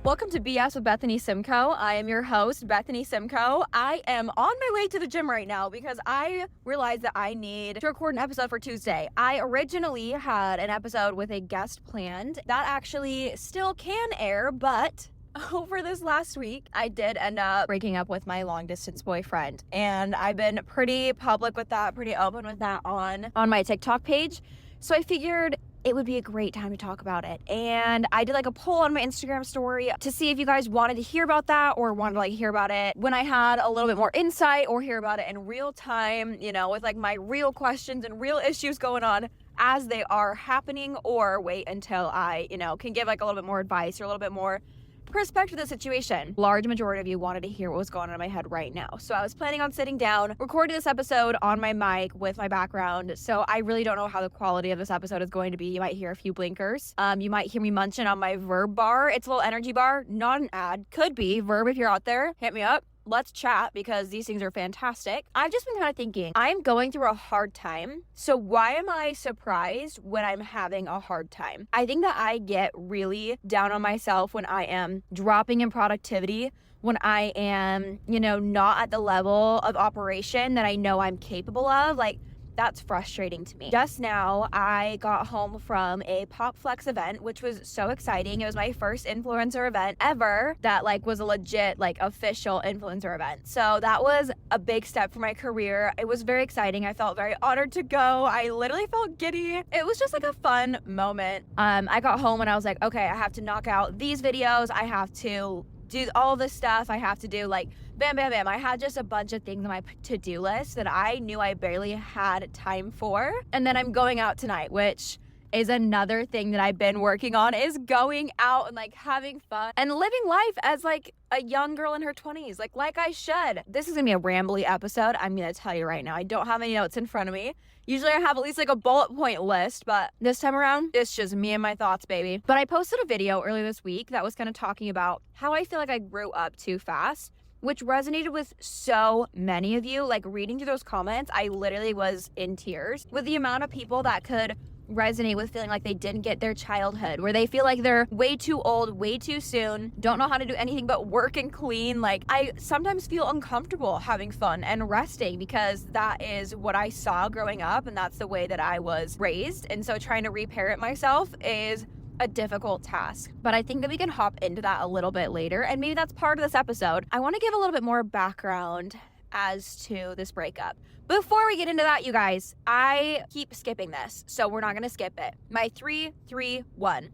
Welcome to BS with Bethany Simko. I am your host, Bethany Simko. I am on my way to the gym right now because I realized that I need to record an episode for Tuesday. I originally had an episode with a guest planned that actually still can air, but over this last week, I did end up breaking up with my long distance boyfriend. And I've been pretty public with that, pretty open with that on my TikTok page. So I figured it would be a great time to talk about it. And I did like a poll on my Instagram story to see if you guys wanted to hear about that or wanted to like hear about it when I had a little bit more insight, or hear about it in real time, you know, with like my real questions and real issues going on as they are happening, or wait until I, can give like a little bit more advice or a little bit more perspective of the situation. Large majority of you wanted to hear what was going on in my head right now. So I was planning on sitting down, recording this episode on my mic with my background. So I really don't know how the quality of this episode is going to be. You might hear a few blinkers. You might hear me munching on my Verb bar. It's a little energy bar, not an ad. Could be. Verb, if you're out there, hit me up. Let's chat because these things are fantastic. I've just been kind of thinking, I'm going through a hard time. So why am I surprised when I'm having a hard time? I think that I get really down on myself when I am dropping in productivity, when I am, not at the level of operation that I know I'm capable of. Like, that's frustrating to me. Just now, I got home from a Pop Flex event, which was so exciting. It was my first influencer event ever that was a legit, official influencer event. So that was a big step for my career. It was very exciting. I felt very honored to go. I literally felt giddy. It was just a fun moment. I got home and I was like, okay, I have to knock out these videos. I have to do all this stuff. I have to do bam, bam, bam. I had just a bunch of things on my to-do list that I knew I barely had time for. And then I'm going out tonight, which is another thing that I've been working on, is going out and having fun and living life as a young girl in her 20s, like I should. This is gonna be a rambly episode. I'm gonna tell you right now, I don't have any notes in front of me. Usually I have at least a bullet point list, but this time around, it's just me and my thoughts, baby. But I posted a video earlier this week that was kind of talking about how I feel like I grew up too fast, which resonated with so many of you. Reading through those comments, I literally was in tears with the amount of people that could resonate with feeling like they didn't get their childhood, where they feel like they're way too old, way too soon, don't know how to do anything but work and clean. I sometimes feel uncomfortable having fun and resting because that is what I saw growing up and that's the way that I was raised. And so trying to reparent myself is a difficult task, but I think that we can hop into that a little bit later, and maybe that's part of this episode. I want to give a little bit more background as to this breakup. Before we get into that, you guys, I keep skipping this, so we're not going to skip it. My 3-3-1.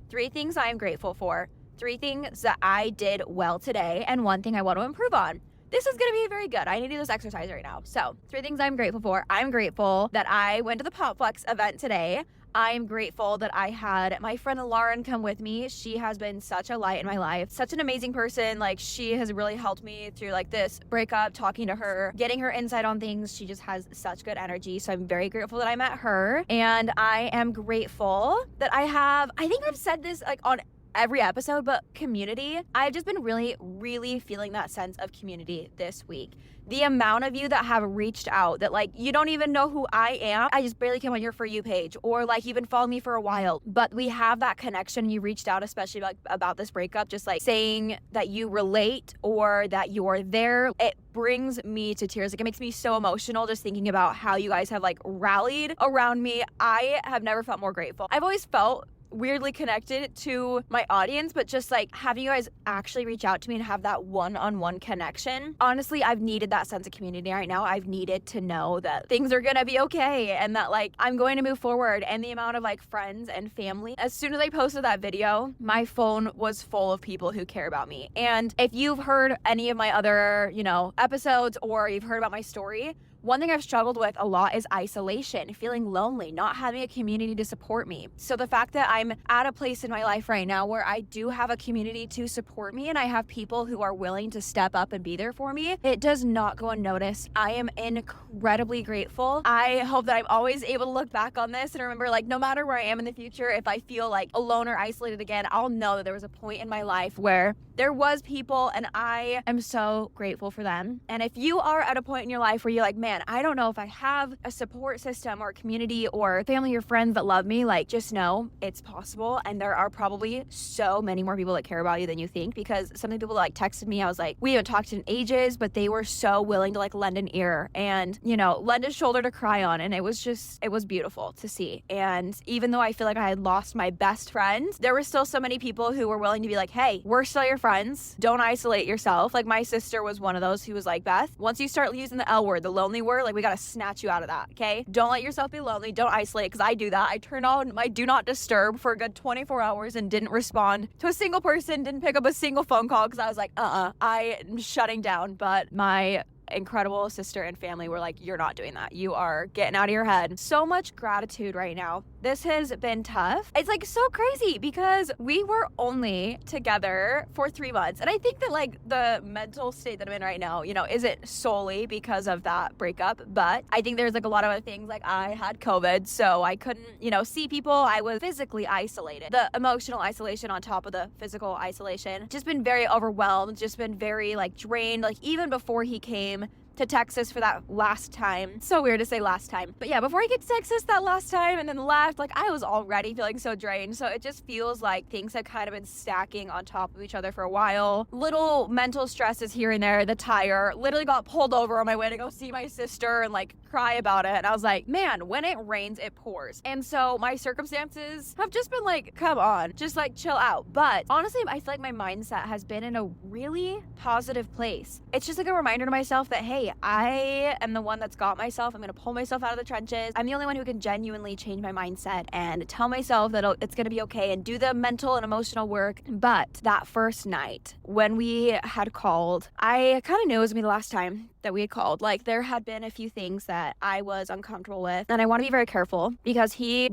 3 things I am grateful for, 3 things that I did well today, and 1 thing I want to improve on. This is going to be very good. I need to do this exercise right now. So 3 things I'm grateful for. I'm grateful that I went to the Pop Flex event today. I am grateful that I had my friend Lauren come with me. She has been such a light in my life, such an amazing person. She has really helped me through this breakup, talking to her, getting her insight on things. She just has such good energy. So I'm very grateful that I met her. And I am grateful that I think I've said this on every episode, but community. I've just been really, really feeling that sense of community this week. The amount of you that have reached out that you don't even know who I am. I just barely came on your For You page, or you've been following me for a while, but we have that connection. You reached out, especially about this breakup, just saying that you relate or that you're there. It brings me to tears. It makes me so emotional just thinking about how you guys have rallied around me. I have never felt more grateful. I've always felt weirdly connected to my audience, but just having you guys actually reach out to me and have that one-on-one connection. Honestly, I've needed that sense of community right now. I've needed to know that things are gonna be okay and that I'm going to move forward. And the amount of friends and family. As soon as I posted that video, my phone was full of people who care about me. And if you've heard any of my other, episodes, or you've heard about my story, one thing I've struggled with a lot is isolation, feeling lonely, not having a community to support me. So the fact that I'm at a place in my life right now where I do have a community to support me and I have people who are willing to step up and be there for me, it does not go unnoticed. I am incredibly grateful. I hope that I'm always able to look back on this and remember no matter where I am in the future, if I feel alone or isolated again, I'll know that there was a point in my life where there was people, and I am so grateful for them. And if you are at a point in your life where you're like, man, I don't know if I have a support system or community or family or friends that love me, like, just know it's possible. And there are probably so many more people that care about you than you think, because some of the people that like texted me, I was like, we haven't talked in ages, but they were so willing to like lend an ear and, you know, lend a shoulder to cry on. And it was beautiful to see. And even though I feel like I had lost my best friend, there were still so many people who were willing to be like, hey, we're still your friends. Don't isolate yourself. Like, my sister was one of those who was like, Beth, once you start using the L word, the lonely word, like, we got to snatch you out of that. Okay. Don't let yourself be lonely. Don't isolate. Cause I do that. I turned on my do not disturb for a good 24 hours and didn't respond to a single person, didn't pick up a single phone call. Cause I was like, I am shutting down. But my incredible sister and family were like, you're not doing that. You are getting out of your head. So much gratitude right now. This has been tough. It's like so crazy because we were only together for 3 months. And I think that like the mental state that I'm in right now, you know, isn't solely because of that breakup, but I think there's like a lot of other things. Like, I had COVID, so I couldn't, you know, see people. I was physically isolated. The emotional isolation on top of the physical isolation. Just been very overwhelmed, just been very like drained. Like, even before he came to Texas for that last time. So weird to say last time. But yeah, before he came to Texas that last time and then left, like, I was already feeling so drained. So it just feels like things have kind of been stacking on top of each other for a while. Little mental stresses here and there. The tire literally got pulled over on my way to go see my sister and like cry about it. And I was like, man, when it rains, it pours. And so my circumstances have just been like, come on, just like chill out. But honestly, I feel like my mindset has been in a really positive place. It's just like a reminder to myself that, hey, I am the one that's got myself. I'm going to pull myself out of the trenches. I'm the only one who can genuinely change my mindset and tell myself that it's going to be okay and do the mental and emotional work. But that first night when we had called, I kind of knew it was going to be the last time that we had called. Like, there had been a few things that I was uncomfortable with, and I want to be very careful because he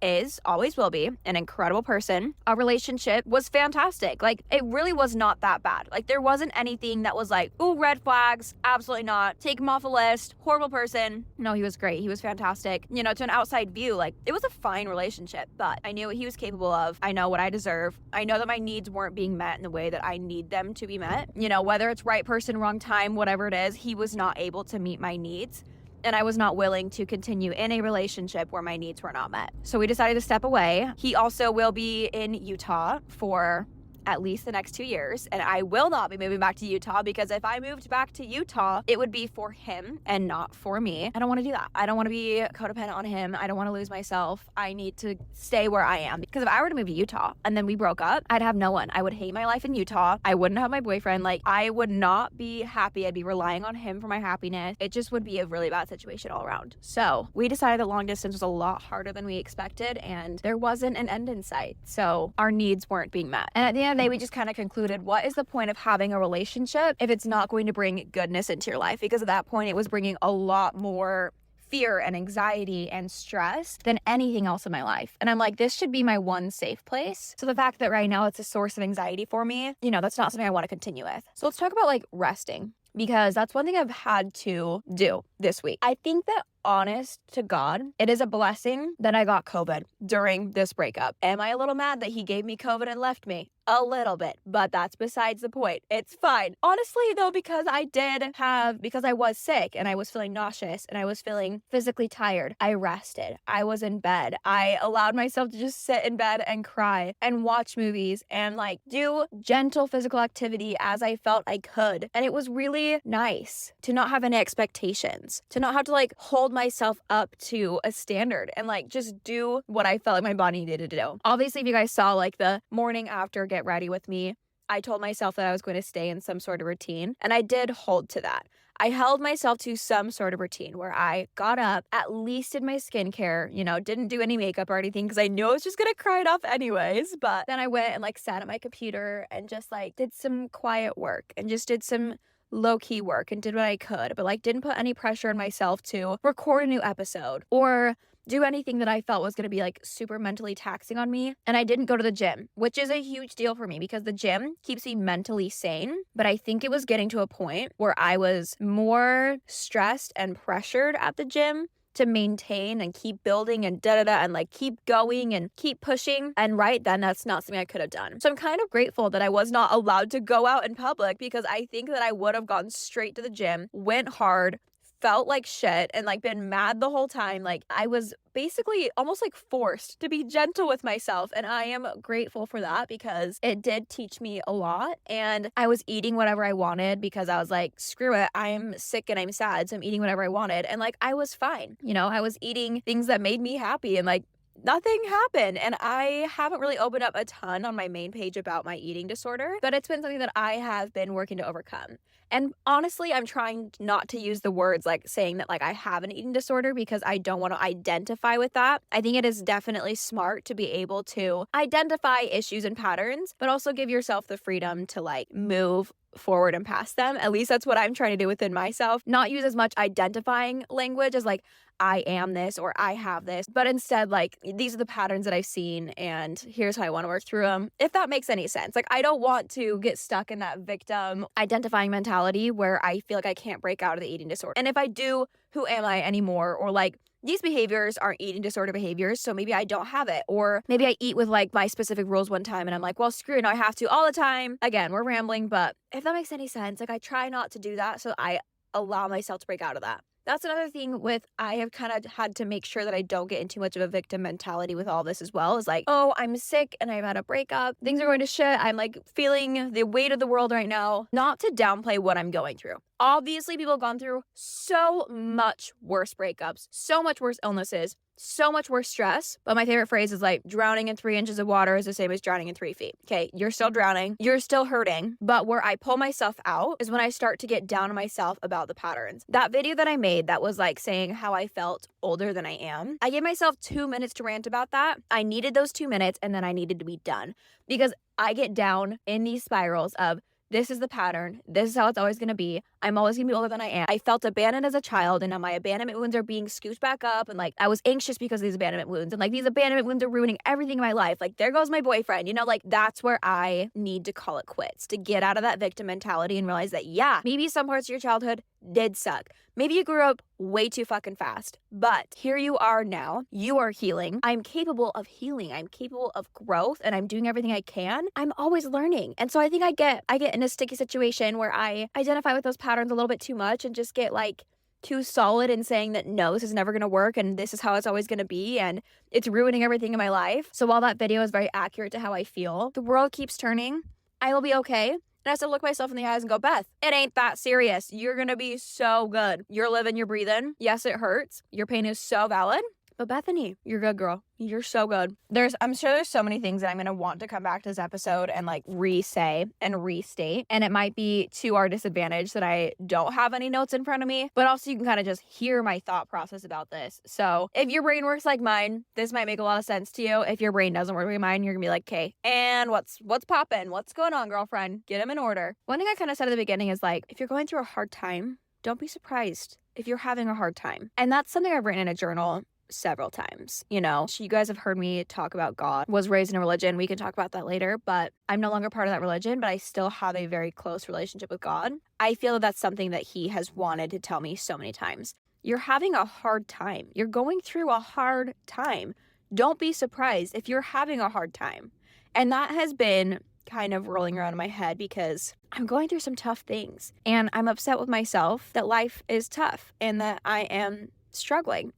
is, always will be an incredible person. Our relationship was fantastic. Like, it really was not that bad. Like, there wasn't anything that was like, ooh, red flags, absolutely not, take him off the list, horrible person. No, he was great. He was fantastic. You know, to an outside view, like, it was a fine relationship, but I knew what he was capable of. I know what I deserve. I know that my needs weren't being met in the way that I need them to be met. You know, whether it's right person, wrong time, whatever it is, he was not able to meet my needs. And I was not willing to continue in a relationship where my needs were not met. So we decided to step away. He also will be in Utah for at least the next 2 years. And I will not be moving back to Utah, because if I moved back to Utah, it would be for him and not for me. I don't want to do that. I don't want to be codependent on him. I don't want to lose myself. I need to stay where I am, because if I were to move to Utah and then we broke up, I'd have no one. I would hate my life in Utah. I wouldn't have my boyfriend. Like, I would not be happy. I'd be relying on him for my happiness. It just would be a really bad situation all around. So we decided that long distance was a lot harder than we expected, and there wasn't an end in sight. So our needs weren't being met. And at the end of the day, we just kind of concluded, what is the point of having a relationship if it's not going to bring goodness into your life? Because at that point, it was bringing a lot more fear and anxiety and stress than anything else in my life. And I'm like, this should be my one safe place. So the fact that right now it's a source of anxiety for me, you know, that's not something I want to continue with. So let's talk about like resting, because that's one thing I've had to do this week. I think that, honest to God, it is a blessing that I got COVID during this breakup. Am I a little mad that he gave me COVID and left me? A little bit, but that's besides the point. It's fine. Honestly, though, because I was sick and I was feeling nauseous and I was feeling physically tired, I rested. I was in bed. I allowed myself to just sit in bed and cry and watch movies and like do gentle physical activity as I felt I could. And it was really nice to not have any expectations, to not have to like hold myself up to a standard and like just do what I felt like my body needed to do. Obviously, if you guys saw like the morning after get ready with me, I told myself that I was going to stay in some sort of routine, and I did hold to that. I held myself to some sort of routine where I got up, at least did my skincare, you know, didn't do any makeup or anything because I knew I was just going to cry it off anyways. But then I went and like sat at my computer and just like did some quiet work and just did some low-key work and did what I could, but like didn't put any pressure on myself to record a new episode or do anything that I felt was going to be like super mentally taxing on me. And I didn't go to the gym, which is a huge deal for me because the gym keeps me mentally sane. But I think it was getting to a point where I was more stressed and pressured at the gym to maintain and keep building and and like keep going and keep pushing. And right then, that's not something I could have done. So I'm kind of grateful that I was not allowed to go out in public, because I think that I would have gone straight to the gym, went hard, felt like shit, and like been mad the whole time. Like I was basically almost like forced to be gentle with myself. And I am grateful for that, because it did teach me a lot. And I was eating whatever I wanted because I was like, screw it, I'm sick and I'm sad, so I'm eating whatever I wanted. And like I was fine. I was eating things that made me happy, and like nothing happened. And I haven't really opened up a ton on my main page about my eating disorder, but it's been something that I have been working to overcome. And honestly, I'm trying not to use the words like saying that like I have an eating disorder, because I don't want to identify with that. I think it is definitely smart to be able to identify issues and patterns, but also give yourself the freedom to like move forward and past them. At least that's what I'm trying to do within myself. Not use as much identifying language as like I am this or I have this, but instead like these are the patterns that I've seen and here's how I want to work through them. If that makes any sense. Like I don't want to get stuck in that victim identifying mentality where I feel like I can't break out of the eating disorder. And if I do, who am I anymore? Or like these behaviors aren't eating disorder behaviors, so maybe I don't have it. Or maybe I eat with like my specific rules one time and I'm like, well, screw it, I have to all the time. Again, we're rambling, but if that makes any sense, like I try not to do that, so I allow myself to break out of that. That's another thing with, I have kind of had to make sure that I don't get into much of a victim mentality with all this as well. Is like, oh, I'm sick and I've had a breakup. Things are going to shit. I'm like feeling the weight of the world right now. Not to downplay what I'm going through. Obviously, people have gone through so much worse breakups, so much worse illnesses, so much worse stress. But my favorite phrase is like, drowning in 3 inches of water is the same as drowning in 3 feet. Okay, you're still drowning, you're still hurting. But where I pull myself out is when I start to get down on myself about the patterns. That video that I made that was like saying how I felt older than I am, I gave myself 2 minutes to rant about that. I needed those 2 minutes and then I needed to be done, because I get down in these spirals of, this is the pattern. This is how it's always going to be. I'm always going to be older than I am. I felt abandoned as a child, and now my abandonment wounds are being scooped back up. And like, I was anxious because of these abandonment wounds. And like, these abandonment wounds are ruining everything in my life. Like, there goes my boyfriend. Like, that's where I need to call it quits, to get out of that victim mentality and realize that, yeah, maybe some parts of your childhood did suck. Maybe you grew up way too fucking fast, but here you are now. You are healing. I'm capable of healing. I'm capable of growth, and I'm doing everything I can. I'm always learning. And so I think I get in a sticky situation where I identify with those patterns a little bit too much and just get like too solid in saying that no, this is never going to work and this is how it's always going to be and it's ruining everything in my life. So while that video is very accurate to how I feel, the world keeps turning. I will be okay. And I have to look myself in the eyes and go, Beth, it ain't that serious. You're going to be so good. You're living, you're breathing. Yes, it hurts. Your pain is so valid. But Bethany, you're good, girl. You're so good. I'm sure there's so many things that I'm going to want to come back to this episode and like re-say and restate. And it might be to our disadvantage that I don't have any notes in front of me, but also you can kind of just hear my thought process about this. So if your brain works like mine, this might make a lot of sense to you. If your brain doesn't work like mine, you're going to be like, okay, and what's poppin'? What's going on, girlfriend? Get them in order. One thing I kind of said at the beginning is like, if you're going through a hard time, don't be surprised if you're having a hard time. And that's something I've written in a journal several times. You guys have heard me talk about God, was raised in a religion. We can talk about that later, but I'm no longer part of that religion, but I still have a very close relationship with God. I feel that that's something that he has wanted to tell me so many times. You're having a hard time. You're going through a hard time. Don't be surprised if you're having a hard time. And that has been kind of rolling around in my head because I'm going through some tough things and I'm upset with myself that life is tough and that I am struggling.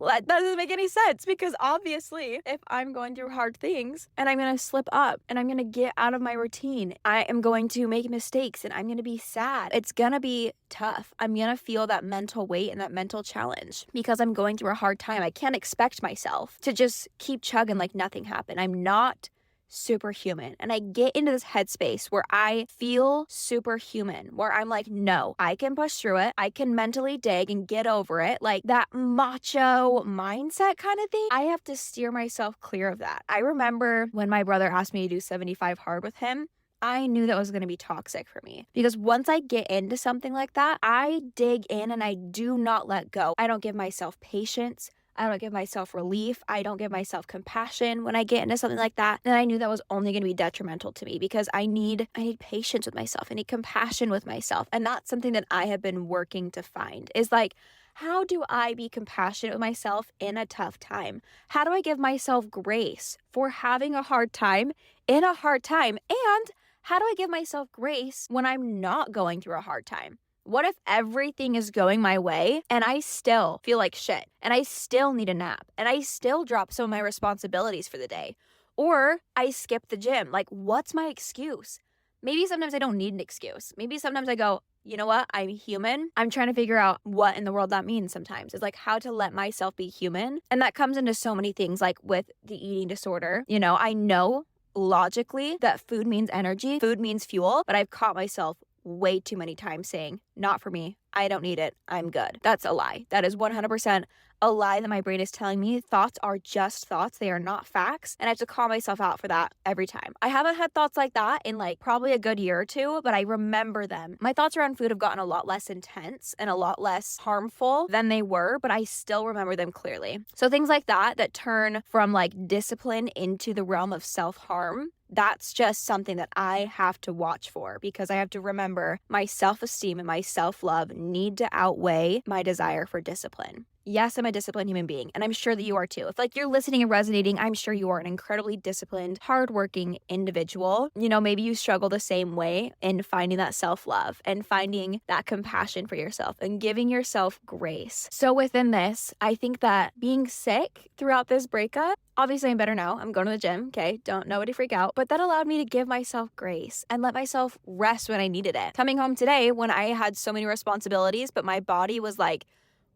That doesn't make any sense because obviously if I'm going through hard things and I'm going to slip up and I'm going to get out of my routine, I am going to make mistakes and I'm going to be sad. It's going to be tough. I'm going to feel that mental weight and that mental challenge because I'm going through a hard time. I can't expect myself to just keep chugging like nothing happened. I'm not superhuman. And I get into this headspace where I feel superhuman, where I'm like, no, I can push through it. I can mentally dig and get over it. Like that macho mindset kind of thing. I have to steer myself clear of that. I remember when my brother asked me to do 75 hard with him, I knew that was going to be toxic for me because once I get into something like that, I dig in and I do not let go. I don't give myself patience. I don't give myself relief. I don't give myself compassion when I get into something like that. And I knew that was only going to be detrimental to me because I need patience with myself. I need compassion with myself. And that's something that I have been working to find is like, How do I be compassionate with myself in a tough time? How do I give myself grace for having a hard time in a hard time? And how do I give myself grace when I'm not going through a hard time? What if everything is going my way and I still feel like shit and I still need a nap and I still drop some of my responsibilities for the day? Or I skip the gym. Like, what's my excuse? Maybe sometimes I don't need an excuse. Maybe sometimes I go, you know what? I'm human. I'm trying to figure out what in the world that means sometimes. It's like how to let myself be human. And that comes into so many things, like with the eating disorder. I know logically that food means energy, food means fuel, but I've caught myself way too many times saying, not for me. I don't need it. I'm good. That's a lie. That is 100% a lie that my brain is telling me. Thoughts are just thoughts. They are not facts. And I have to call myself out for that every time. I haven't had thoughts like that in probably a good year or two, but I remember them. My thoughts around food have gotten a lot less intense and a lot less harmful than they were, but I still remember them clearly. So things like that turn from discipline into the realm of self-harm, that's just something that I have to watch for, because I have to remember my self-esteem and my self-love need to outweigh my desire for discipline. Yes, I'm a disciplined human being, and I'm sure that you are too. If you're listening and resonating, I'm sure you are an incredibly disciplined, hardworking individual. Maybe you struggle the same way in finding that self-love and finding that compassion for yourself and giving yourself grace. So within this, I think that being sick throughout this breakup, obviously I'm better now. I'm going to the gym, okay? Don't nobody freak out. But that allowed me to give myself grace and let myself rest when I needed it. Coming home today when I had so many responsibilities, but my body was like,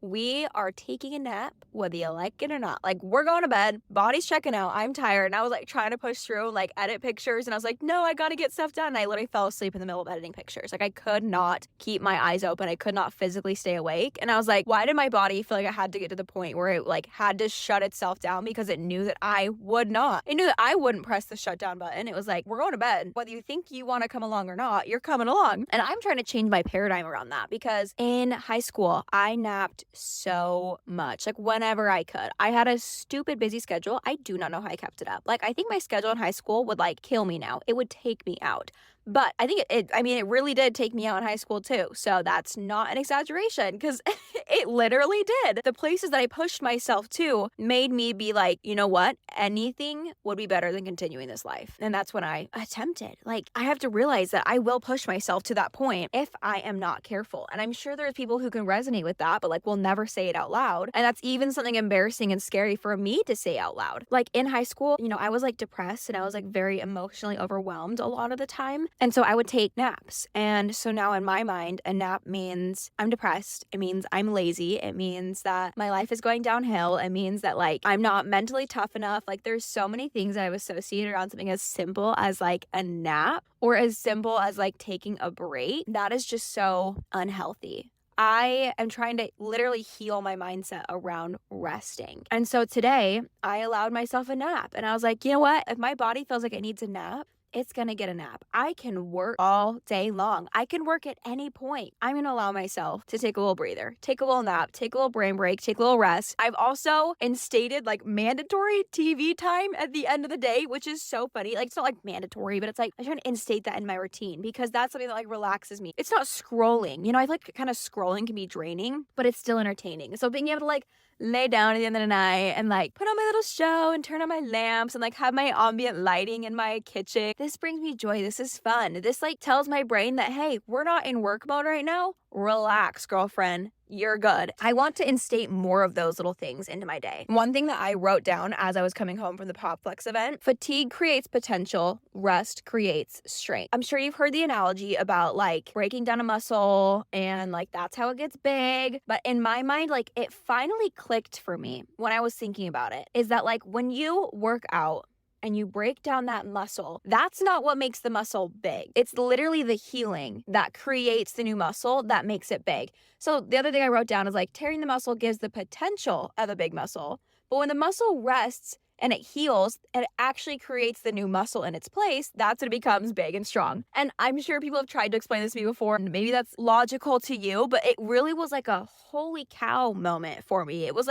we are taking a nap, whether you like it or not. We're going to bed, body's checking out, I'm tired. And I was trying to push through, edit pictures. And I was like, no, I got to get stuff done. And I literally fell asleep in the middle of editing pictures. I could not keep my eyes open. I could not physically stay awake. And I was like, why did my body feel like I had to get to the point where it had to shut itself down? Because it knew that I would not. It knew that I wouldn't press the shutdown button. It was like, we're going to bed. Whether you think you want to come along or not, you're coming along. And I'm trying to change my paradigm around that, because in high school, I napped so much, whenever I could. I had a stupid busy schedule. I do not know how I kept it up. I think my schedule in high school would kill me now. It would take me out. But I think it really did take me out in high school too. So that's not an exaggeration, because it literally did. The places that I pushed myself to made me be like, you know what? Anything would be better than continuing this life. And that's when I attempted. I have to realize that I will push myself to that point if I am not careful. And I'm sure there's people who can resonate with that, but will never say it out loud. And that's even something embarrassing and scary for me to say out loud. In high school, I was depressed and I was very emotionally overwhelmed a lot of the time. And so I would take naps. And so now in my mind, a nap means I'm depressed. It means I'm lazy. It means that my life is going downhill. It means that I'm not mentally tough enough. There's so many things that I've associated around something as simple as a nap, or as simple as taking a break. That is just so unhealthy. I am trying to literally heal my mindset around resting. And so today I allowed myself a nap, and I was like, you know what? If my body feels like it needs a nap, it's going to get a nap. I can work all day long. I can work at any point. I'm going to allow myself to take a little breather, take a little nap, take a little brain break, take a little rest. I've also instated mandatory TV time at the end of the day, which is so funny. It's not mandatory, but it's I'm trying to instate that in my routine, because that's something that relaxes me. It's not scrolling. I feel kind of scrolling can be draining, but it's still entertaining. So being able to lay down at the end of the night and put on my little show and turn on my lamps and have my ambient lighting in my kitchen. This brings me joy. This is fun. This tells my brain that, hey, we're not in work mode right now. Relax, girlfriend. You're good. I want to instate more of those little things into my day. One thing that I wrote down as I was coming home from the PopFlex event: fatigue creates potential, rest creates strength. I'm sure you've heard the analogy about breaking down a muscle and that's how it gets big. But in my mind, it finally clicked for me when I was thinking about it, is that when you work out and you break down that muscle, that's not what makes the muscle big. It's literally the healing that creates the new muscle that makes it big. So the other thing I wrote down is tearing the muscle gives the potential of a big muscle. But when the muscle rests and it heals and it actually creates the new muscle in its place, that's when it becomes big and strong. And I'm sure people have tried to explain this to me before, and maybe that's logical to you, but it really was a holy cow moment for me. It was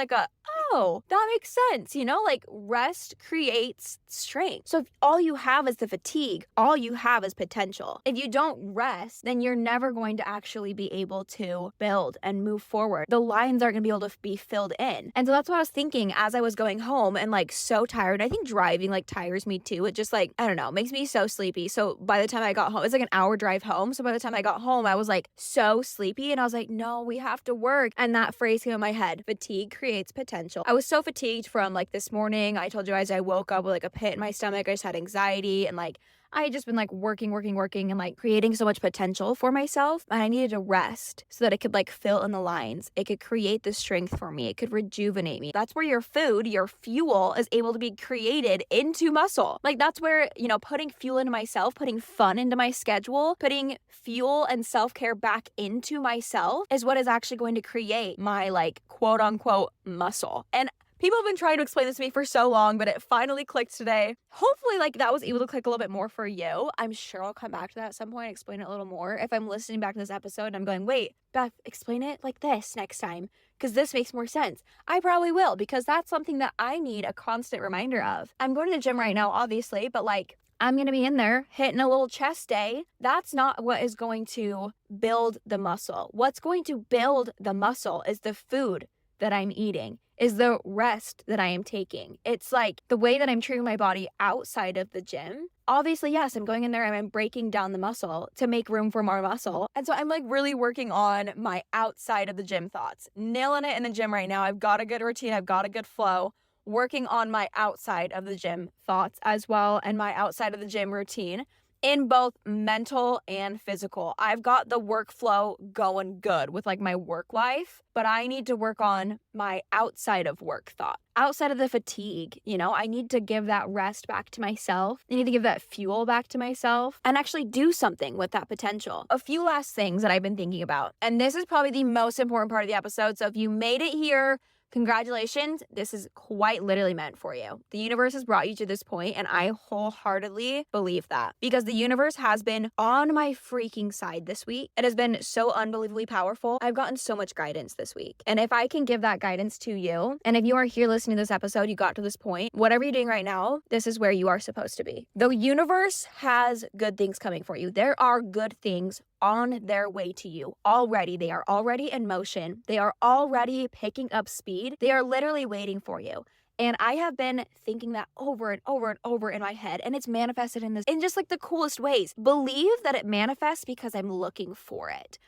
oh, that makes sense. Like rest creates strength. So if all you have is the fatigue, all you have is potential. If you don't rest, then you're never going to actually be able to build and move forward. The lines aren't going to be able to be filled in. And so that's what I was thinking as I was going home and like so tired. I think driving like tires me too. It just like, I don't know, makes me so sleepy. So by the time I got home, it's like an hour drive home. So by the time I got home, I was like so sleepy and I was like, no, we have to work. And that phrase came in my head, fatigue creates potential. I was so fatigued from like this morning. I told you guys I woke up with like a pit in my stomach. I just had anxiety and like I had just been like working and like creating so much potential for myself. And I needed to rest so that it could like fill in the lines. It could create the strength for me. It could rejuvenate me. That's where your food, your fuel is able to be created into muscle. Like that's where, putting fuel into myself, putting fun into my schedule, putting fuel and self-care back into myself is what is actually going to create my like quote unquote muscle. And people have been trying to explain this to me for so long, but it finally clicked today. Hopefully, like, that was able to click a little bit more for you. I'm sure I'll come back to that at some point, explain it a little more. If I'm listening back to this episode and I'm going, wait, Beth, explain it like this next time, because this makes more sense. I probably will, because that's something that I need a constant reminder of. I'm going to the gym right now, obviously, but like, I'm going to be in there hitting a little chest day. That's not what is going to build the muscle. What's going to build the muscle is the food that I'm eating, is the rest that I am taking. It's like the way that I'm treating my body outside of the gym. Obviously, yes, I'm going in there and I'm breaking down the muscle to make room for more muscle. And so I'm like really working on my outside of the gym thoughts, nailing it in the gym right now. I've got a good routine. I've got a good flow. Working on my outside of the gym thoughts as well and my outside of the gym routine in both mental and physical. I've got the workflow going good with like my work life, but I need to work on my outside of work thought. Outside of the fatigue, I need to give that rest back to myself. I need to give that fuel back to myself and actually do something with that potential. A few last things that I've been thinking about, and this is probably the most important part of the episode. So if you made it here, congratulations. This is quite literally meant for you. The universe has brought you to this point, and I wholeheartedly believe that because the universe has been on my freaking side this week. It has been so unbelievably powerful. I've gotten so much guidance this week. And if I can give that guidance to you, and if you are here listening to this episode, you got to this point, whatever you're doing right now, this is where you are supposed to be. The universe has good things coming for you. There are good things on their way to you already. They are already in motion. They are already picking up speed. They are literally waiting for you. And I have been thinking that over and over and over in my head, and it's manifested in just like the coolest ways. Believe that it manifests because I'm looking for it.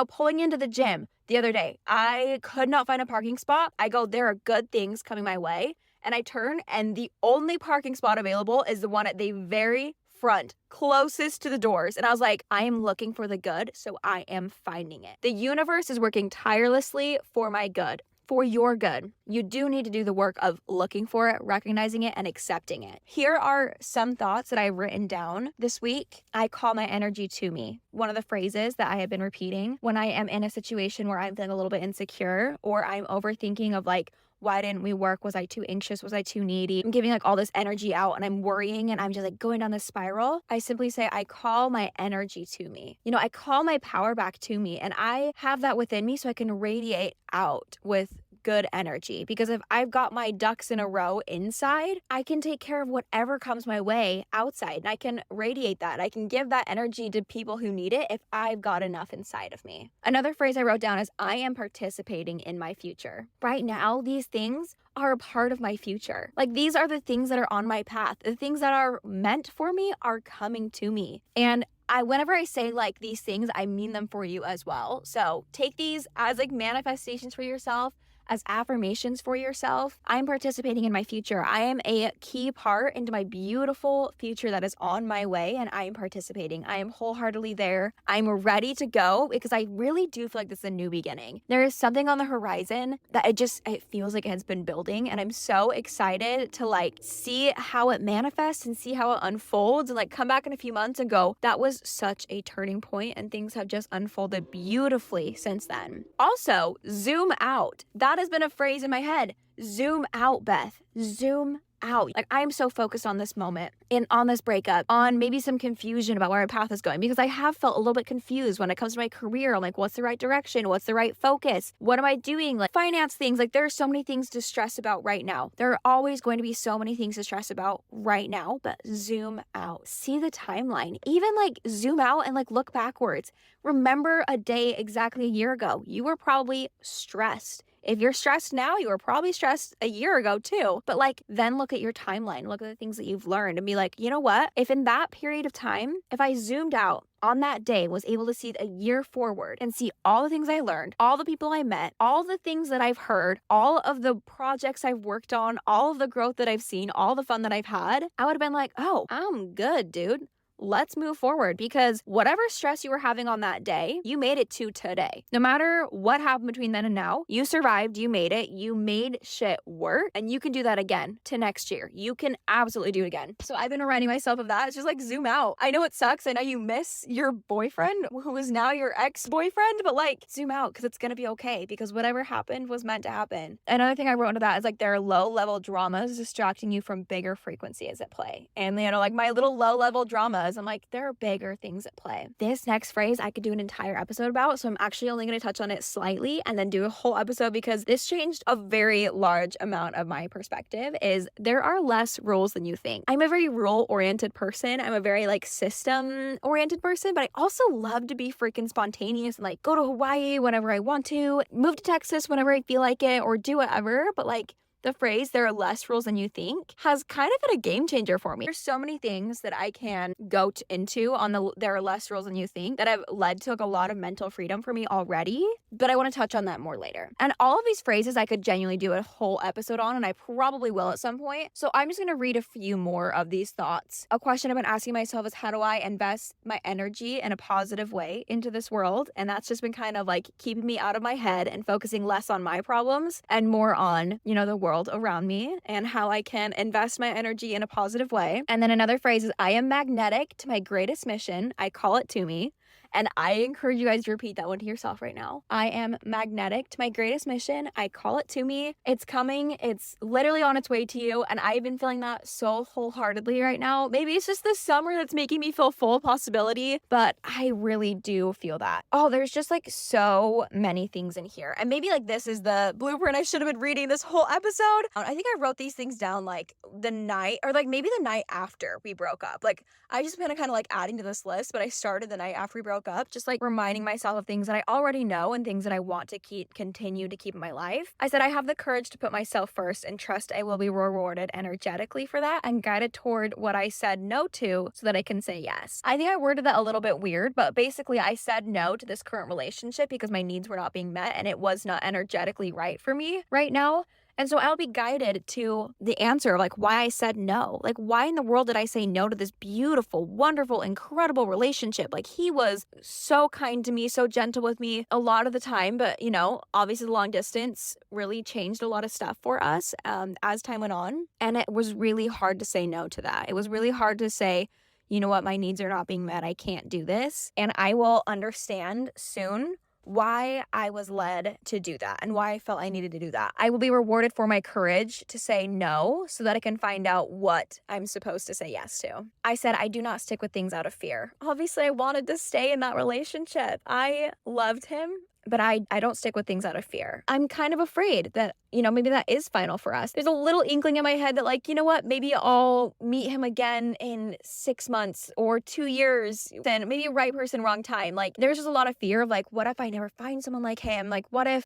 Pulling into the gym the other day, I could not find a parking spot. I go, there are good things coming my way. And I turn, and the only parking spot available is the one at the very front, closest to the doors. And I was like, I am looking for the good, so I am finding it. The universe is working tirelessly for my good, for your good. You do need to do the work of looking for it, recognizing it, and accepting it. Here are some thoughts that I've written down this week. I call my energy to me. One of the phrases that I have been repeating when I am in a situation where I'm feeling a little bit insecure or I'm overthinking of like, why didn't we work? Was I too anxious? Was I too needy? I'm giving like all this energy out and I'm worrying and I'm just like going down this spiral. I simply say, I call my energy to me. I call my power back to me, and I have that within me so I can radiate out with good energy. Because if I've got my ducks in a row inside, I can take care of whatever comes my way outside, and I can radiate that. I can give that energy to people who need it if I've got enough inside of me. Another phrase I wrote down is, I am participating in my future. Right now, these things are a part of my future. Like, these are the things that are on my path. The things that are meant for me are coming to me. And whenever I say like these things, I mean them for you as well. So take these as like manifestations for yourself, as affirmations for yourself. I'm participating in my future. I am a key part into my beautiful future that is on my way, and I am participating. I am wholeheartedly there. I'm ready to go because I really do feel like this is a new beginning. There is something on the horizon that it feels like it has been building, and I'm so excited to like see how it manifests and see how it unfolds and like come back in a few months and go, that was such a turning point, and things have just unfolded beautifully since then. Also, zoom out. That has been a phrase in my head. Zoom out, Beth. Zoom out. Like, I'm so focused on this moment and on this breakup, on maybe some confusion about where my path is going, because I have felt a little bit confused when it comes to my career. I'm like, what's the right direction? What's the right focus? What am I doing? Like, finance things. Like, there are so many things to stress about right now. There are always going to be so many things to stress about right now, but zoom out. See the timeline. Even like zoom out and like look backwards. Remember a day exactly a year ago. You were probably stressed. If you're stressed now, you were probably stressed a year ago too. But like, then look at your timeline, look at the things that you've learned and be like, you know what? If in that period of time, if I zoomed out on that day, was able to see a year forward and see all the things I learned, all the people I met, all the things that I've heard, all of the projects I've worked on, all of the growth that I've seen, all the fun that I've had, I would have been like, oh, I'm good, dude. Let's move forward, because whatever stress you were having on that day, you made it to today. No matter what happened between then and now, you survived, you made it, you made shit work, and you can do that again to next year. You can absolutely do it again. So I've been reminding myself of that. It's just like, zoom out. I know it sucks. I know you miss your boyfriend who is now your ex-boyfriend, but like, zoom out, because it's going to be okay, because whatever happened was meant to happen. Another thing I wrote into that is like, there are low-level dramas distracting you from bigger frequencies at play. And you know, like my little low-level dramas, I'm like, there are bigger things at play. This next phrase I could do an entire episode about, so I'm actually only going to touch on it slightly and then do a whole episode, because this changed a very large amount of my perspective. Is there are less rules than you think. I'm a very rule-oriented person. I'm a very like system-oriented person, but I also love to be freaking spontaneous and like go to Hawaii whenever I want to, move to Texas whenever I feel like it, or do whatever. But like, the phrase, there are less rules than you think, has kind of been a game changer for me. There's so many things that I can go into on the there are less rules than you think that have led to like a lot of mental freedom for me already, but I want to touch on that more later. And all of these phrases I could genuinely do a whole episode on, and I probably will at some point. So I'm just going to read a few more of these thoughts. A question I've been asking myself is, how do I invest my energy in a positive way into this world? And that's just been kind of like keeping me out of my head and focusing less on my problems and more on, you know, the world around me and how I can invest my energy in a positive way. And then another phrase is, I am magnetic to my greatest mission. I call it to me. And I encourage you guys to repeat that one to yourself right now. I am magnetic to my greatest mission. I call it to me. It's coming. It's literally on its way to you. And I've been feeling that so wholeheartedly right now. Maybe it's just the summer that's making me feel full of possibility, but I really do feel that. Oh, there's just like so many things in here. And maybe like this is the blueprint I should have been reading this whole episode. I think I wrote these things down like the night, or like maybe the night after we broke up. Like, I just been kind of like adding to this list, but I started the night after we broke up, just like reminding myself of things that I already know and things that I want to continue to keep in my life. I said, I have the courage to put myself first and trust I will be rewarded energetically for that and guided toward what I said no to so that I can say yes. I think I worded that a little bit weird, but basically I said no to this current relationship because my needs were not being met and it was not energetically right for me right now. And so I'll be guided to the answer of like why I said no. Like, why in the world did I say no to this beautiful, wonderful, incredible relationship? Like, he was so kind to me, so gentle with me a lot of the time. But, you know, obviously the long distance really changed a lot of stuff for us as time went on. And it was really hard to say no to that. It was really hard to say, you know what, my needs are not being met. I can't do this. And I will understand soon why I was led to do that and why I felt I needed to do that. I will be rewarded for my courage to say no so that I can find out what I'm supposed to say yes to. I said I do not stick with things out of fear. Obviously, I wanted to stay in that relationship. I loved him, but I don't stick with things out of fear. I'm kind of afraid that, you know, maybe that is final for us. There's a little inkling in my head that like, you know what, maybe I'll meet him again in 6 months or 2 years, then maybe right person, wrong time. Like, there's just a lot of fear of like, what if I never find someone like him? Like, what if?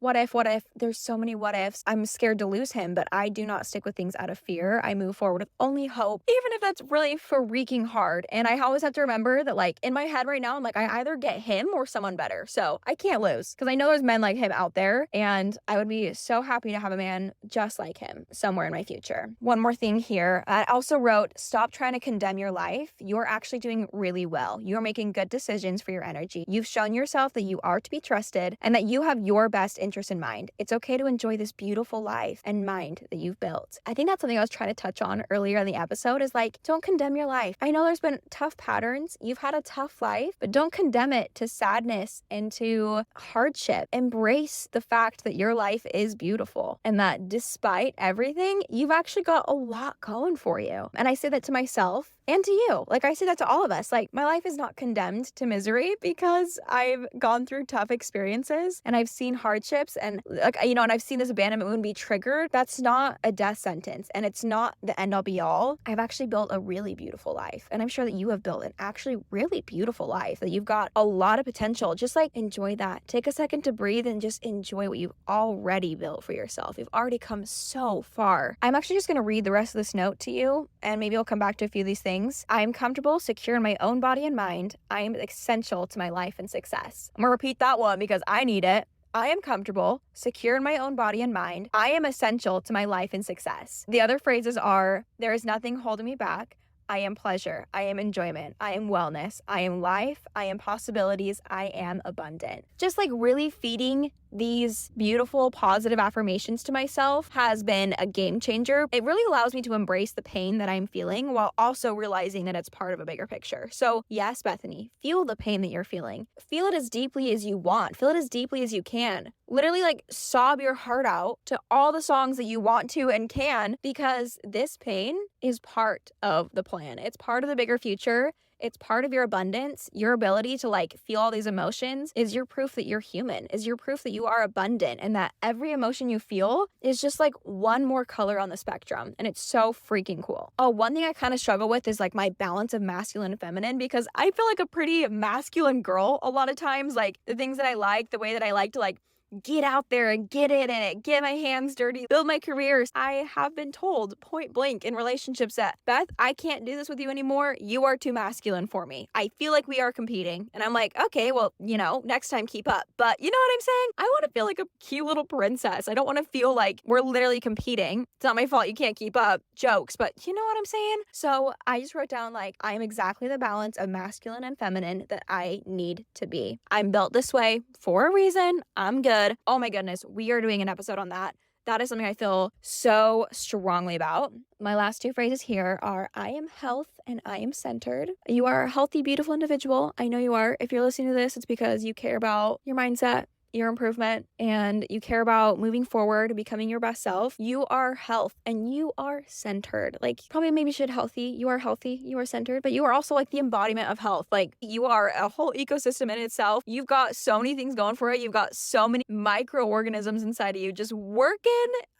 There's so many what ifs. I'm scared to lose him, but I do not stick with things out of fear. I move forward with only hope, even if that's really freaking hard. And I always have to remember that like in my head right now, I'm like, I either get him or someone better. So I can't lose because I know there's men like him out there and I would be so happy to have a man just like him somewhere in my future. One more thing here. I also wrote, stop trying to condemn your life. You're actually doing really well. You're making good decisions for your energy. You've shown yourself that you are to be trusted and that you have your best interest in mind. It's okay to enjoy this beautiful life and mind that you've built. I think that's something I was trying to touch on earlier in the episode is like, don't condemn your life. I know there's been tough patterns. You've had a tough life, but don't condemn it to sadness and to hardship hardship. Embrace the fact that your life is beautiful and that despite everything, you've actually got a lot going for you. And I say that to myself and to you. Like, I say that to all of us. Like, my life is not condemned to misery because I've gone through tough experiences and I've seen hardships and, like, and I've seen this abandonment wound be triggered. That's not a death sentence and it's not the end all be all. I've actually built a really beautiful life, and I'm sure that you have built an actually really beautiful life, that you've got a lot of potential. Just like enjoy that. Take a second to breathe and just enjoy what you've already built for yourself. You've already come so far. I'm actually just going to read the rest of this note to you, and maybe I'll come back to a few of these things. I am comfortable, secure in my own body and mind. I am essential to my life and success. I'm going to repeat that one because I need it. I am comfortable, secure in my own body and mind. I am essential to my life and success. The other phrases are, there is nothing holding me back. I am pleasure. I am enjoyment. I am wellness. I am life. I am possibilities. I am abundant. Just like really feeding these beautiful positive affirmations to myself has been a game changer. It really allows me to embrace the pain that I'm feeling while also realizing that it's part of a bigger picture. So yes, Bethany, feel the pain that you're feeling. Feel it as deeply as you want. Feel it as deeply as you can. Literally like sob your heart out to all the songs that you want to and can, because this pain is part of the plan. It's part of the bigger future. It's part of your abundance. Your ability to like feel all these emotions is your proof that you're human, is your proof that you are abundant, and that every emotion you feel is just like one more color on the spectrum. And it's so freaking cool. Oh, one thing I kind of struggle with is like my balance of masculine and feminine, because I feel like a pretty masculine girl a lot of times. Like the things that I like, the way that I like to like get out there and get in it, get my hands dirty, build my careers. I have been told point blank in relationships that, Beth, I can't do this with you anymore. You are too masculine for me. I feel like we are competing. And I'm like, okay, well, next time keep up. But you know what I'm saying? I want to feel like a cute little princess. I don't want to feel like we're literally competing. It's not my fault you can't keep up. Jokes, but you know what I'm saying? So I just wrote down like, I am exactly the balance of masculine and feminine that I need to be. I'm built this way for a reason. I'm good. Oh my goodness, we are doing an episode on that. That is something I feel so strongly about. My last two phrases here are, I am health and I am centered. You are a healthy, beautiful individual. I know you are. If you're listening to this, it's because you care about your mindset, your improvement, and you care about moving forward, becoming your best self. You are health and you are centered. Like probably maybe should healthy. You are healthy, you are centered, but you are also like the embodiment of health. Like you are a whole ecosystem in itself. You've got so many things going for it. You've got so many microorganisms inside of you just working.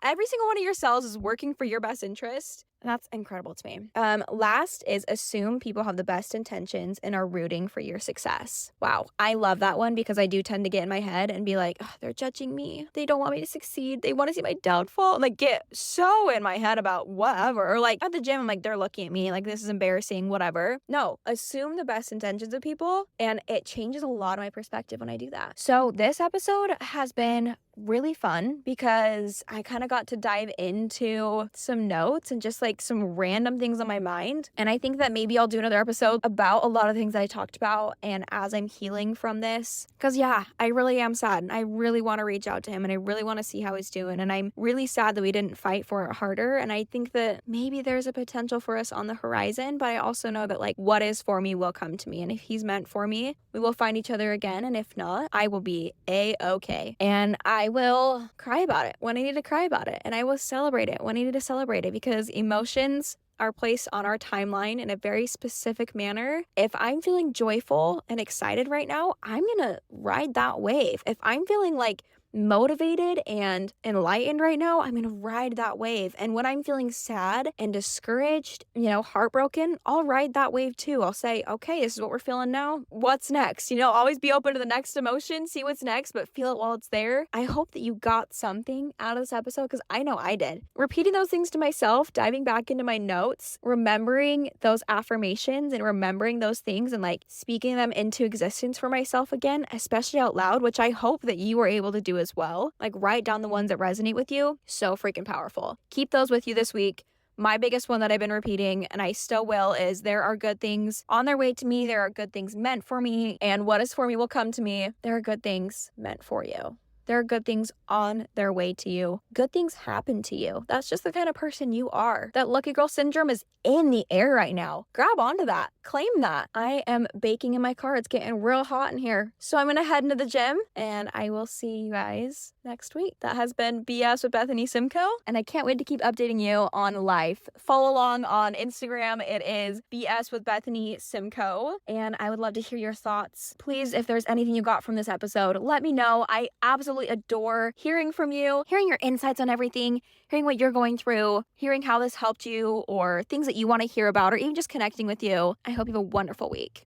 Every single one of your cells is working for your best interest. That's incredible to me. Last is assume people have the best intentions and are rooting for your success. Wow. I love that one because I do tend to get in my head and be like, oh, they're judging me. They don't want me to succeed. They want to see my downfall. And like get so in my head about whatever. Or like at the gym, I'm like, they're looking at me like this is embarrassing, whatever. No, assume the best intentions of people. And it changes a lot of my perspective when I do that. So this episode has been really fun because I kind of got to dive into some notes and just like some random things on my mind. And I think that maybe I'll do another episode about a lot of things that I talked about and as I'm healing from this. Because yeah, I really am sad and I really want to reach out to him and I really want to see how he's doing. And I'm really sad that we didn't fight for it harder. And I think that maybe there's a potential for us on the horizon, but I also know that like what is for me will come to me. And if he's meant for me, we will find each other again. And if not, I will be A-okay. And I will cry about it when I need to cry about it. And I will celebrate it when I need to celebrate it, because emotions are placed on our timeline in a very specific manner. If I'm feeling joyful and excited right now, I'm gonna ride that wave. If I'm feeling like motivated and enlightened right now, I'm gonna ride that wave. And when I'm feeling sad and discouraged, heartbroken, I'll ride that wave too. I'll say, okay, this is what we're feeling now. What's next? Always be open to the next emotion, see what's next, but feel it while it's there. I hope that you got something out of this episode because I know I did. Repeating those things to myself, diving back into my notes, remembering those affirmations and remembering those things and like speaking them into existence for myself again, especially out loud, which I hope that you were able to do as well. Like write down the ones that resonate with you. So freaking powerful. Keep those with you this week. My biggest one that I've been repeating, and I still will, is there are good things on their way to me. There are good things meant for me. And what is for me will come to me. There are good things meant for you. There are good things on their way to you. Good things happen to you. That's just the kind of person you are. That lucky girl syndrome is in the air right now. Grab onto that. Claim that. I am baking in my car. It's getting real hot in here. So I'm going to head into the gym and I will see you guys next week. That has been BS with Bethany Simko, and I can't wait to keep updating you on life. Follow along on Instagram. It is BS with Bethany Simko, and I would love to hear your thoughts. Please, if there's anything you got from this episode, let me know. I absolutely adore hearing from you, hearing your insights on everything, hearing what you're going through, hearing how this helped you, or things that you want to hear about, or even just connecting with you. I hope you have a wonderful week.